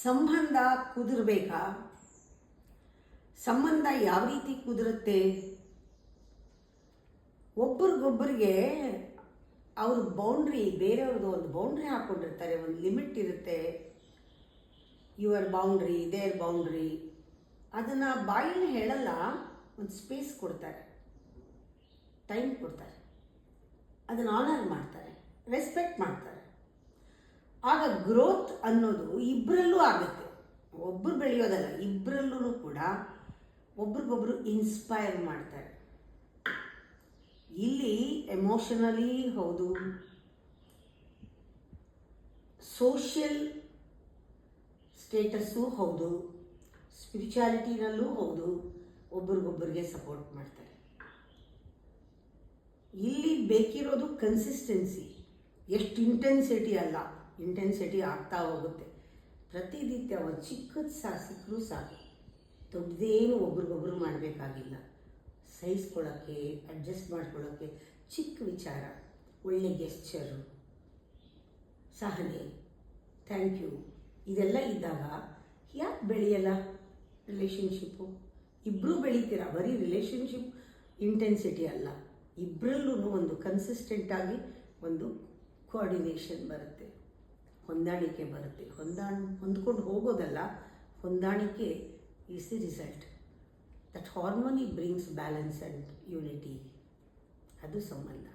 ಸಂಬಂಧ ಕುದುರಬೇಕಾ? ಸಂಬಂಧ ಯಾವ ರೀತಿ ಕುದುರುತ್ತೆ? ಒಬ್ರಿಗೊಬ್ಬರಿಗೆ ಅವ್ರ ಬೌಂಡ್ರಿ, ಬೇರೆಯವ್ರದ್ದು ಒಂದು ಬೌಂಡ್ರಿ ಹಾಕ್ಕೊಂಡಿರ್ತಾರೆ, ಒಂದು ಲಿಮಿಟ್ ಇರುತ್ತೆ. Your boundary, their boundary. ಅದನ್ನು ಬಾಯಲ್ಲಿ ಹೇಳಲ್ಲ, ಒಂದು ಸ್ಪೇಸ್ ಕೊಡ್ತಾರೆ, ಟೈಮ್ ಕೊಡ್ತಾರೆ, ಅದನ್ನು ಆನರ್ ಮಾಡ್ತಾರೆ, ರೆಸ್ಪೆಕ್ಟ್ ಮಾಡ್ತಾರೆ. ಆಗ ಗ್ರೋತ್ ಅನ್ನೋದು ಇಬ್ಬರಲ್ಲೂ ಆಗುತ್ತೆ. ಒಬ್ಬರು ಬೆಳೆಯೋದಲ್ಲ, ಇಬ್ಬರಲ್ಲೂ ಕೂಡ ಒಬ್ರಿಗೊಬ್ರು ಇನ್ಸ್ಪೈರ್ ಮಾಡ್ತಾರೆ. ಇಲ್ಲಿ ಎಮೋಷನಲಿ ಹೌದು, ಸೋಷಿಯಲ್ ಸ್ಟೇಟಸ್ಸು ಹೌದು, ಸ್ಪಿರಿಚುಯಾಲಿಟಿನಲ್ಲೂ ಹೌದು, ಒಬ್ರಿಗೊಬ್ಬರಿಗೆ ಸಪೋರ್ಟ್ ಮಾಡ್ತಾರೆ. ಇಲ್ಲಿ ಬೇಕಿರೋದು ಕನ್ಸಿಸ್ಟೆನ್ಸಿ. ಎಷ್ಟು ಇಂಟೆನ್ಸಿಟಿ ಅಲ್ಲ, ಇಂಟೆನ್ಸಿಟಿ ಆಗ್ತಾ ಹೋಗುತ್ತೆ. ಪ್ರತಿನಿತ್ಯ ಒಂದು ಚಿಕ್ಕದು ಸಿಕ್ಕರೂ ಸಾಕು, ದೊಡ್ಡದೇನು ಒಬ್ರಿಗೊಬ್ರು ಮಾಡಬೇಕಾಗಿಲ್ಲ. ಸಹಿಸ್ಕೊಳ್ಳೋಕ್ಕೆ, ಅಡ್ಜಸ್ಟ್ ಮಾಡ್ಕೊಳ್ಳೋಕ್ಕೆ ಚಿಕ್ಕ ವಿಚಾರ, ಒಳ್ಳೆ ಗೆಸ್ಚರು, ಸಹನೆ, ಥ್ಯಾಂಕ್ ಯು, ಇದೆಲ್ಲ ಇದ್ದಾಗ ಯಾಕೆ ಬೆಳೆಯಲ್ಲ ರಿಲೇಷನ್ಶಿಪ್ಪು? ಇಬ್ಬರೂ ಬೆಳಿತೀರ. ಬರೀ ರಿಲೇಷನ್ಶಿಪ್ ಇಂಟೆನ್ಸಿಟಿ ಅಲ್ಲ, ಇಬ್ಬರಲ್ಲೂ ಒಂದು ಕನ್ಸಿಸ್ಟೆಂಟಾಗಿ ಒಂದು ಕೋಆರ್ಡಿನೇಷನ್ ಬರುತ್ತೆ, ಹೊಂದಾಣಿಕೆ ಬರುತ್ತೆ. ಹೊಂದ್ಕೊಂಡು ಹೋಗೋದಲ್ಲ, ಹೊಂದಾಣಿಕೆ is the result. That harmony brings balance and unity. ಅದು ಸಂಬಂಧ.